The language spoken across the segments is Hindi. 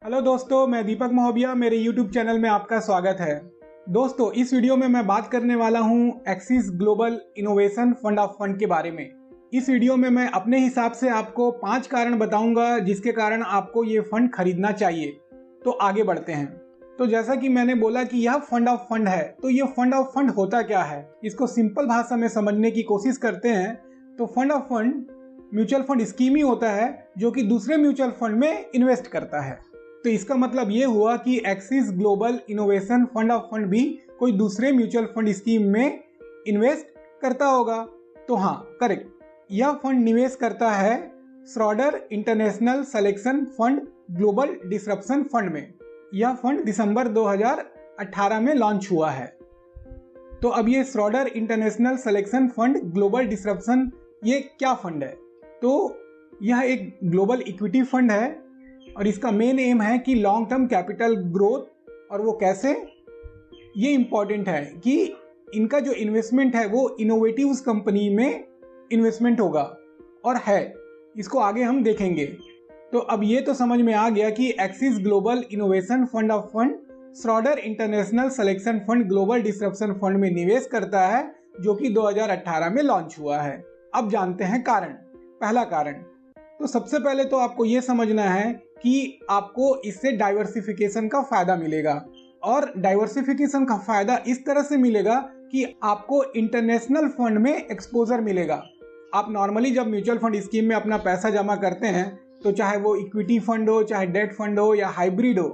हेलो दोस्तों, मैं दीपक महोबिया। मेरे यूट्यूब चैनल में आपका स्वागत है। दोस्तों, इस वीडियो में मैं बात करने वाला हूं axis global innovation fund of fund के बारे में। इस वीडियो में मैं अपने हिसाब से आपको 5 कारण बताऊंगा जिसके कारण आपको ये फंड खरीदना चाहिए। तो आगे बढ़ते हैं। तो जैसा कि मैंने बोला कि यह फंड ऑफ फंड है, तो ये फंड ऑफ फंड होता क्या है, इसको सिंपल भाषा में समझने की कोशिश करते हैं। तो fund of fund mutual fund scheme ही होता है जो कि दूसरे म्यूचुअल फंड में इन्वेस्ट करता है। तो इसका मतलब ये हुआ कि axis global innovation fund of fund भी कोई दूसरे म्यूचुअल फंड स्कीम में इन्वेस्ट करता होगा। तो हाँ, करेक्ट, यह फंड निवेश करता है Schroeder international selection fund global disruption fund में। यह फंड दिसंबर 2018 में लॉन्च हुआ है। तो अब ये Schroeder international selection fund global disruption ये क्या फंड है? तो यह एक ग्लोबल इक्विटी फंड है और इसका मेन एम है कि लॉन्ग टर्म कैपिटल ग्रोथ। और वो कैसे, ये इंपॉर्टेंट है कि इनका जो इन्वेस्टमेंट है वो इनोवेटिव कंपनी में इन्वेस्टमेंट होगा और है, इसको आगे हम देखेंगे। तो अब ये तो समझ में आ गया कि axis global innovation fund of fund Schroeder international selection fund global disruption fund में निवेश करता है जो कि 2018 में लॉन्च हुआ है। अब जानते हैं कारण। पहला कारण, तो सबसे पहले तो आपको ये समझना है कि आपको इससे डाइवर्सिफिकेशन का फायदा मिलेगा। और डाइवर्सिफिकेशन का फायदा इस तरह से मिलेगा कि आपको इंटरनेशनल फंड में एक्सपोजर मिलेगा। आप नॉर्मली जब म्यूचुअल फंड स्कीम में अपना पैसा जमा करते हैं, तो चाहे वो इक्विटी फंड हो, चाहे डेट फंड हो या हाइब्रिड हो,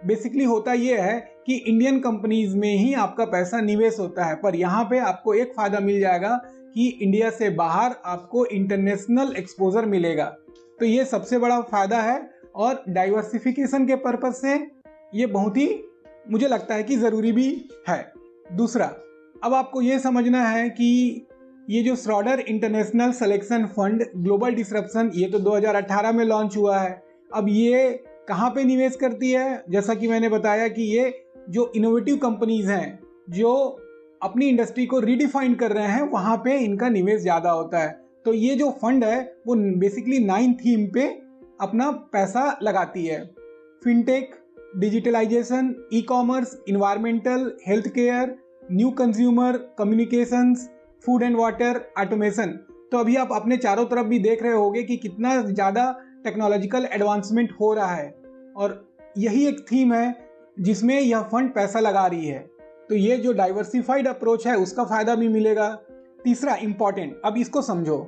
बेसिकली होता ये है कि इंडियन कंपनीज में ही आपका पैसा निवेश होता है। पर यहाँ पे आपको एक फायदा मिल जाएगा कि इंडिया से बाहर आपको इंटरनेशनल एक्सपोजर मिलेगा। तो ये सबसे बड़ा फायदा है और डाइवर्सिफिकेशन के पर्पज से ये बहुत ही, मुझे लगता है कि ज़रूरी भी है। दूसरा, अब आपको ये समझना है कि ये जो Schroeder international selection fund global disruption, ये तो 2018 में लॉन्च हुआ है। अब ये कहाँ पे निवेश करती है? जैसा कि मैंने बताया कि ये जो इनोवेटिव कंपनीज हैं जो अपनी इंडस्ट्री को रीडिफाइन कर रहे हैं, वहाँ पे इनका निवेश ज़्यादा होता है। तो ये जो फंड है वो बेसिकली 9 थीम पे अपना पैसा लगाती है। Fintech, digitalization, e commerce, environmental, health care, new consumer, communications, food and water, automation. तो अभी आप अपने चारों तरफ भी देख रहे होंगे कि कितना ज़्यादा टेक्नोलॉजिकल एडवांसमेंट हो रहा है और यही एक थीम है जिसमें यह फंड पैसा लगा रही है। तो ये जो डाइवर्सिफाइड अप्रोच है उसका फ़ायदा भी मिलेगा। तीसरा इंपॉर्टेंट, अब इसको समझो।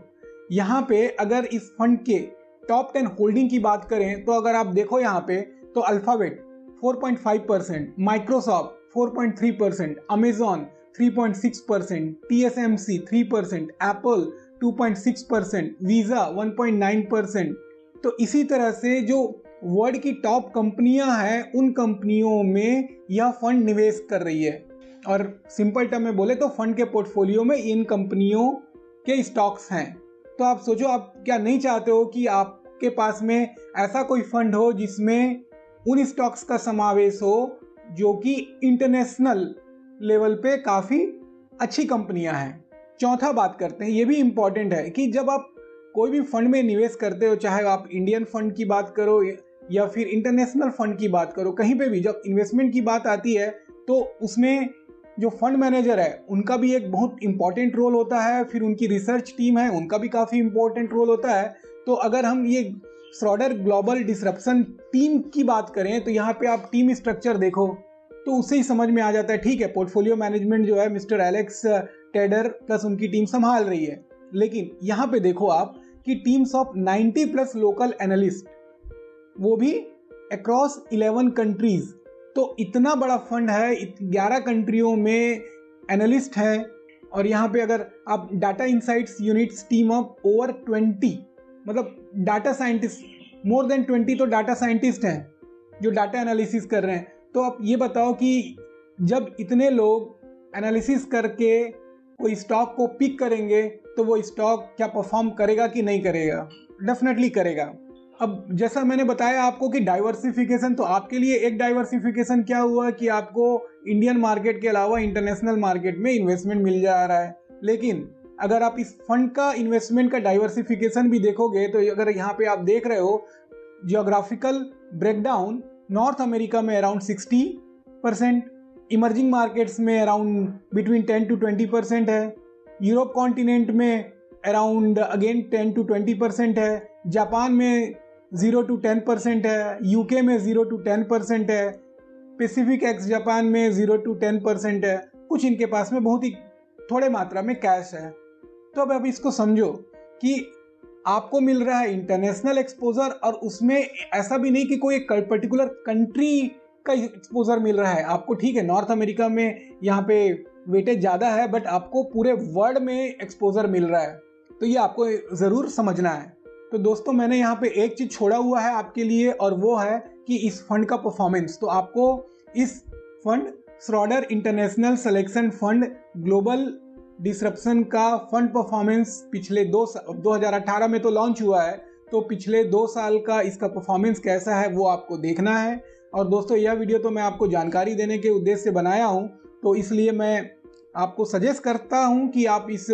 यहाँ पे अगर इस फंड के टॉप 10 होल्डिंग की बात करें तो अगर आप देखो यहाँ पे, तो alphabet 4.5%, Microsoft 4.3%, Amazon 3.6%, TSMC 3%, Apple 2.6%, visa 1.9%। तो इसी तरह से जो वर्ल्ड की टॉप कंपनियां हैं उन कंपनियों में यह फंड निवेश कर रही है। और सिंपल टर्म में बोले तो फंड के पोर्टफोलियो में इन कंपनियों के स्टॉक्स हैं। तो आप सोचो, आप क्या नहीं चाहते हो कि आपके पास में ऐसा कोई फंड हो जिसमें उन स्टॉक्स का समावेश हो जो कि इंटरनेशनल लेवल पे काफ़ी अच्छी कंपनियां हैं। चौथा बात करते हैं, ये भी इम्पॉर्टेंट है कि जब आप कोई भी फंड में निवेश करते हो, चाहे आप इंडियन फंड की बात करो या फिर इंटरनेशनल फंड की बात करो, कहीं पे भी जब इन्वेस्टमेंट की बात आती है तो उसमें जो फंड मैनेजर है उनका भी एक बहुत इंपॉर्टेंट रोल होता है। फिर उनकी रिसर्च टीम है, उनका भी काफ़ी इंपॉर्टेंट रोल होता है। तो अगर हम ये श्रोडर ग्लोबल डिसरप्शन टीम की बात करें तो यहाँ पे आप टीम स्ट्रक्चर देखो तो उससे ही समझ में आ जाता है। ठीक है, पोर्टफोलियो मैनेजमेंट जो है मिस्टर एलेक्स टेडर प्लस उनकी टीम संभाल रही है, लेकिन यहाँ पे देखो आप कि teams of 90 plus local analyst, वो भी अक्रॉस 11 कंट्रीज। तो इतना बड़ा फंड है, 11 कंट्रियों में एनालिस्ट हैं। और यहाँ पे अगर आप data insights units team of over 20, मतलब डाटा साइंटिस्ट, मोर देन 20 तो डाटा साइंटिस्ट हैं जो डाटा एनालिसिस कर रहे हैं। तो आप ये बताओ कि जब इतने लोग एनालिसिस करके कोई स्टॉक को पिक करेंगे तो वो स्टॉक क्या परफॉर्म करेगा कि नहीं करेगा? डेफिनेटली करेगा। अब जैसा मैंने बताया आपको कि डाइवर्सिफिकेशन, तो आपके लिए एक डाइवर्सिफिकेशन क्या हुआ कि आपको इंडियन मार्केट के अलावा इंटरनेशनल मार्केट में इन्वेस्टमेंट मिल जा रहा है। लेकिन अगर आप इस फंड का इन्वेस्टमेंट का डाइवर्सिफिकेशन भी देखोगे तो अगर यहाँ पे आप देख रहे हो जियोग्राफिकल ब्रेकडाउन, नॉर्थ अमेरिका में अराउंड 60%, इमर्जिंग मार्केट्स में अराउंड बिटवीन 10 to 20% है, यूरोप कॉन्टिनेंट में अराउंड अगेन 10 to 20% है, जापान में 0 to 10% है, यूके में 0 to 10% है, पैसिफिक एक्स जापान में 0 to 10% है। कुछ इनके पास में बहुत ही थोड़े मात्रा में कैश है। तो अब आप इसको समझो कि आपको मिल रहा है इंटरनेशनल एक्सपोजर, और उसमें ऐसा भी नहीं कि कोई एक पर्टिकुलर कंट्री का एक्सपोजर मिल रहा है आपको। ठीक है, नॉर्थ अमेरिका में यहाँ पे वेटेज ज़्यादा है, बट आपको पूरे वर्ल्ड में एक्सपोजर मिल रहा है, तो ये आपको ज़रूर समझना है। तो दोस्तों, मैंने यहाँ पे एक चीज़ छोड़ा हुआ है आपके लिए, और वो है कि इस फंड का परफॉर्मेंस। तो आपको इस fund Schroeder international selection fund global disruption का फंड परफॉर्मेंस पिछले 2018 में तो लॉन्च हुआ है, तो पिछले 2 साल का इसका परफॉर्मेंस कैसा है वो आपको देखना है। और दोस्तों, यह वीडियो तो मैं आपको जानकारी देने के उद्देश्य से बनाया हूँ, तो इसलिए मैं आपको सजेस्ट करता हूँ कि आप इस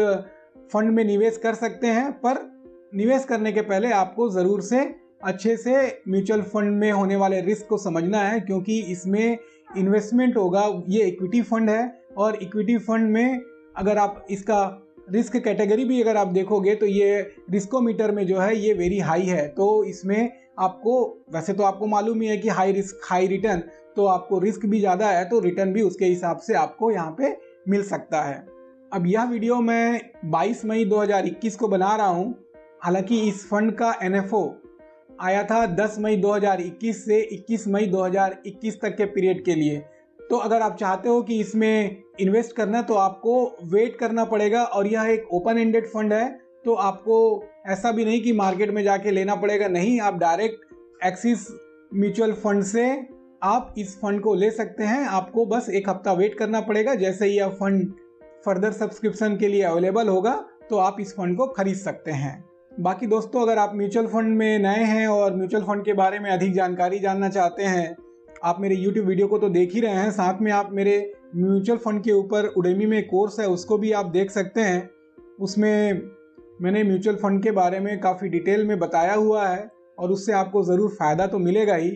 फंड में निवेश कर सकते हैं। पर निवेश करने के पहले आपको ज़रूर से अच्छे से म्यूचुअल फंड में होने वाले रिस्क को समझना है, क्योंकि इसमें इन्वेस्टमेंट होगा। ये इक्विटी फंड है, और इक्विटी फंड में अगर आप इसका रिस्क कैटेगरी भी अगर आप देखोगे तो ये रिस्कोमीटर में जो है ये वेरी हाई है। तो इसमें आपको, वैसे तो आपको मालूम ही है कि हाई रिस्क हाई रिटर्न, तो आपको रिस्क भी ज़्यादा है तो रिटर्न भी उसके हिसाब से आपको यहाँ पे मिल सकता है। अब यह वीडियो मैं 22 मई 2021 को बना रहा हूँ। हालांकि इस फंड का NFO आया था 10 मई 2021 से 21 मई 2021 तक के पीरियड के लिए। तो अगर आप चाहते हो कि इसमें इन्वेस्ट करना, तो आपको वेट करना पड़ेगा, और यह एक ओपन एंडेड फंड है, तो आपको ऐसा भी नहीं कि मार्केट में जाके लेना पड़ेगा। नहीं, आप डायरेक्ट एक्सिस म्यूचुअल फंड से आप इस फंड को ले सकते हैं। आपको बस 1 हफ्ता वेट करना पड़ेगा। जैसे ही यह फंड फर्दर सब्सक्रिप्शन के लिए अवेलेबल होगा तो आप इस फंड को खरीद सकते हैं। बाकी दोस्तों, अगर आप म्यूचुअल फंड में नए हैं और म्यूचुअल फंड के बारे में अधिक जानकारी जानना चाहते हैं, आप मेरे YouTube वीडियो को तो देख ही रहे हैं, साथ में आप मेरे म्यूचुअल फंड के ऊपर उडेमी में कोर्स है उसको भी आप देख सकते हैं। उसमें मैंने म्यूचुअल फंड के बारे में काफ़ी डिटेल में बताया हुआ है, और उससे आपको ज़रूर फ़ायदा तो मिलेगा ही।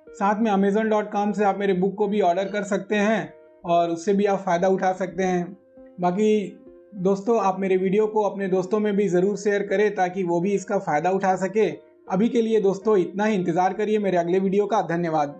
साथ में Amazon.com से आप मेरे बुक को भी ऑर्डर कर सकते हैं, और उससे भी आप फ़ायदा उठा सकते हैं। बाकी दोस्तों, आप मेरे वीडियो को अपने दोस्तों में भी ज़रूर शेयर करें, ताकि वो भी इसका फ़ायदा उठा सके। अभी के लिए दोस्तों इतना ही, इंतज़ार करिए मेरे अगले वीडियो का। धन्यवाद।